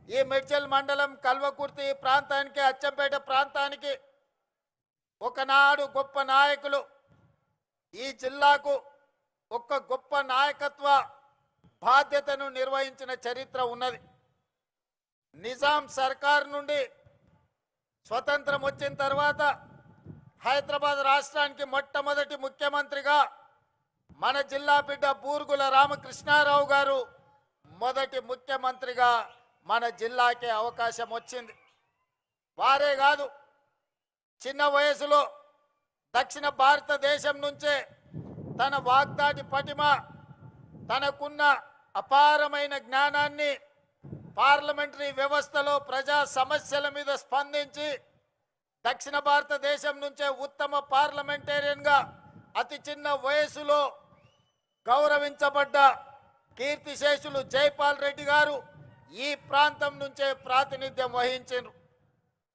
ఈ మిడ్చల్ మండలం కల్వకుర్తి ప్రాంతానికి అచ్చంపేట ప్రాంతానికి ఒకనాడు గొప్ప నాయకులు ఈ జిల్లాకు ఒక గొప్ప నాయకత్వ బాధ్యతను నిర్వహించిన చరిత్ర ఉన్నది. నిజాం సర్కార్ నుండి స్వతంత్రం వచ్చిన తర్వాత హైదరాబాద్ రాష్ట్రానికి మొట్టమొదటి ముఖ్యమంత్రిగా మన జిల్లా బిడ్డ బూరుగుల రామకృష్ణారావు గారు మొదటి ముఖ్యమంత్రిగా మన జిల్లాకే అవకాశం వచ్చింది. వారే కాదు, చిన్న వయసులో దక్షిణ భారతదేశం నుంచే తన వాగ్దాటి పటిమ, తనకున్న అపారమైన జ్ఞానాన్ని పార్లమెంటరీ వ్యవస్థలో ప్రజా సమస్యల మీద స్పందించి దక్షిణ భారతదేశం నుంచే ఉత్తమ పార్లమెంటేరియన్గా అతి చిన్న వయసులో గౌరవించబడ్డ కీర్తిశేషులు జైపాల్ రెడ్డి గారు ఈ ప్రాంతం నుంచే ప్రాతినిధ్యం వహించారు.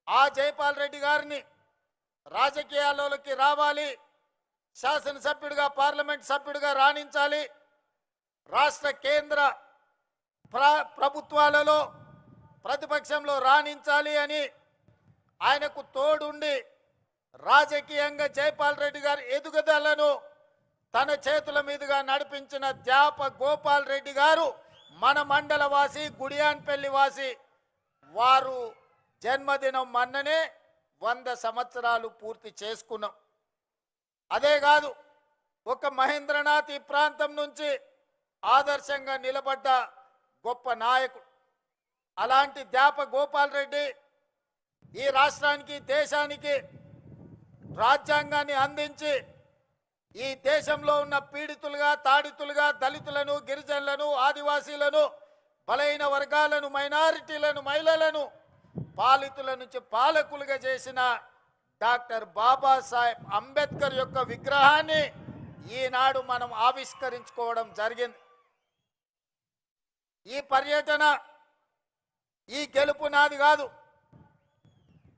ఆ జైపాల్ రెడ్డి గారిని రాజకీయాల్లోకి రావాలి, శాసనసభ్యుడిగా పార్లమెంట్ సభ్యుడిగా రాణించాలి, రాష్ట్ర కేంద్ర ప్రభుత్వాలలో ప్రతిపక్షంలో రాణించాలి అని ఆయనకు తోడుండి రాజకీయంగా జైపాల్ రెడ్డి గారి ఎదుగుదలను తన చేతుల మీదుగా నడిపించిన ధ్యాప గోపాల్ రెడ్డి గారు మన మండల వాసి, గుడియాన్పల్లి వాసి. వారు జన్మదినం మొన్ననే 100 సంవత్సరాలు పూర్తి చేసుకున్నాం. అదే కాదు, ఒక మహేంద్రనాథ్ ఈ ప్రాంతం నుంచి ఆదర్శంగా నిలబడ్డ గొప్ప నాయకుడు. అలాంటి ధ్యాప గోపాల్ రెడ్డి ఈ రాష్ట్రానికి, దేశానికి రాజ్యాంగాన్ని అందించి ఈ దేశంలో ఉన్న పీడితులుగా, తాడితులుగా, దళితులను, గిరిజనులను, ఆదివాసీలను, బలైన వర్గాలను, మైనారిటీలను, మహిళలను పాలితుల నుంచి పాలకులుగా చేసిన డాక్టర్ బాబాసాహెబ్ అంబేద్కర్ యొక్క విగ్రహాన్ని ఈనాడు మనం ఆవిష్కరించుకోవడం జరిగింది. ఈ పర్యటన, ఈ గెలుపు నాది కాదు.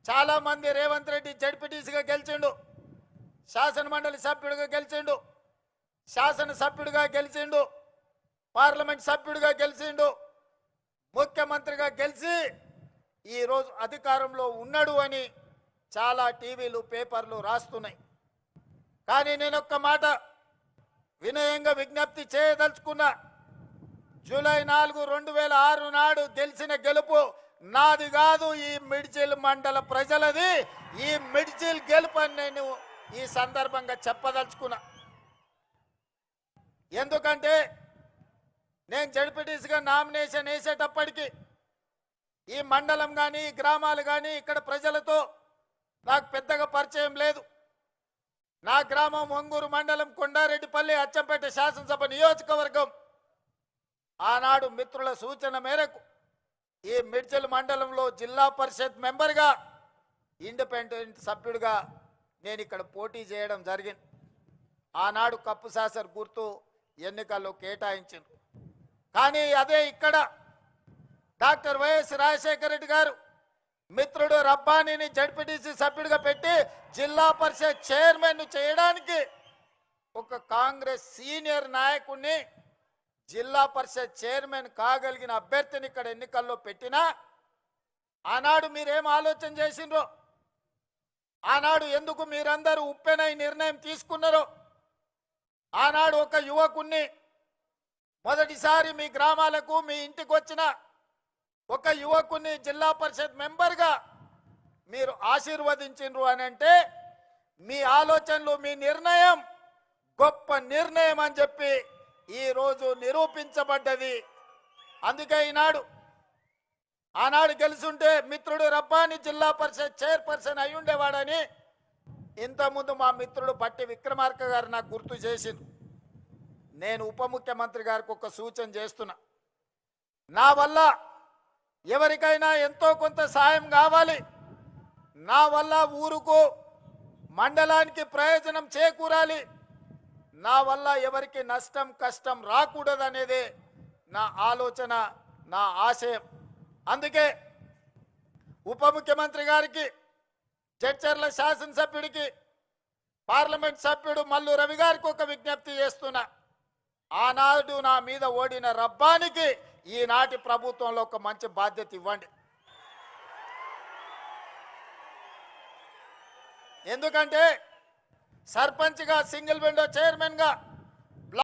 చాలా మంది రేవంత్ రెడ్డి జడ్పీటీసీగా గెలిచిండు, శాసనమండలి సభ్యుడిగా గెలిచిండు, శాసనసభ్యుడిగా గెలిచిండు, పార్లమెంట్ సభ్యుడిగా గెలిచిండు, ముఖ్యమంత్రిగా గెలిచి ఈరోజు అధికారంలో ఉన్నాడు అని చాలా టీవీలు, పేపర్లు రాస్తున్నాయి. కానీ నేను ఒక్క మాట వినయంగా విజ్ఞప్తి చేయదలుచుకున్నా. జూలై 4, 2006 నాడు గెలిచిన గెలుపు నాది కాదు, ఈ మిడ్జిల్ మండల ప్రజలది. ఈ మిడ్జిల్ గెలుపు అని నేను ఈ సందర్భంగా చెప్పదలుచుకున్నా. ఎందుకంటే నేను జడ్పీటీసీగా నామినేషన్ వేసేటప్పటికి ఈ మండలం కానీ, ఈ గ్రామాలు కానీ, ఇక్కడ ప్రజలతో నాకు పెద్దగా పరిచయం లేదు. నా గ్రామం ఒంగూరు మండలం, కొండారెడ్డిపల్లి, అచ్చంపేట శాసనసభ నియోజకవర్గం. ఆనాడు మిత్రుల సూచన మేరకు ఈ మిడ్చల్ మండలంలో జిల్లా పరిషత్ మెంబర్గా, ఇండిపెండెంట్ సభ్యుడిగా నేను ఇక్కడ పోటీ చేయడం జరిగింది. ఆనాడు కప్పు శాసర్ గుర్తు ఎన్నికల్లో కేటాయించింది. కానీ అదే ఇక్కడ డాక్టర్ వైఎస్ రాజశేఖర రెడ్డి గారు మిత్రుడు రబ్బానీని జడ్పీటీసీ సభ్యుడిగా పెట్టి జిల్లా పరిషత్ చైర్మన్ చేయడానికి ఒక కాంగ్రెస్ సీనియర్ నాయకుడిని, జిల్లా పరిషత్ చైర్మన్ కాగలిగిన అభ్యర్థిని ఇక్కడ ఎన్నికల్లో పెట్టినా ఆనాడు మీరేం ఆలోచన చేసిండ్రో, ఆనాడు ఎందుకు మీరందరూ ఉప్పెనై నిర్ణయం తీసుకున్నారో, ఆనాడు ఒక యువకుణ్ణి మొదటిసారి మీ గ్రామాలకు, మీ ఇంటికి వచ్చిన ఒక యువకుని జిల్లా పరిషత్ మెంబర్గా మీరు ఆశీర్వదించిండ్రు అని అంటే మీ ఆలోచనలు, మీ నిర్ణయం గొప్ప నిర్ణయం అని చెప్పి ఈరోజు నిరూపించబడ్డది. అందుకే ఆనాడు గెలుచుంటే మిత్రుడు రబ్బాని జిల్లా పరిషత్ చైర్పర్సన్ అయి ఉండేవాడని ఇంతకుముందు మా మిత్రుడు బట్టి విక్రమార్క గారు నాకు గుర్తు చేసింది. నేను ఉప ముఖ్యమంత్రి గారికి ఒక సూచన చేస్తున్నా. నా వల్ల ఎవరికైనా ఎంతో కొంత సాయం కావాలి, నా వల్ల ఊరుకు, మండలానికి ప్రయోజనం చేకూరాలి, నా వల్ల ఎవరికి నష్టం, కష్టం రాకూడదనేదే నా ఆలోచన, నా ఆశయం. అందుకే ఉప ముఖ్యమంత్రి గారికి, జడ్చర్ల శాసనసభ్యుడికి, పార్లమెంట్ సభ్యుడు మల్లు రవి గారికి ఒక విజ్ఞప్తి చేస్తున్నా. ఆనాడు నా మీద ఓడిన రబ్బానికి ఈనాటి ప్రభుత్వంలో ఒక మంచి బాధ్యత ఇవ్వండి. ఎందుకంటే సర్పంచ్గా, సింగిల్ విండో చైర్మన్గా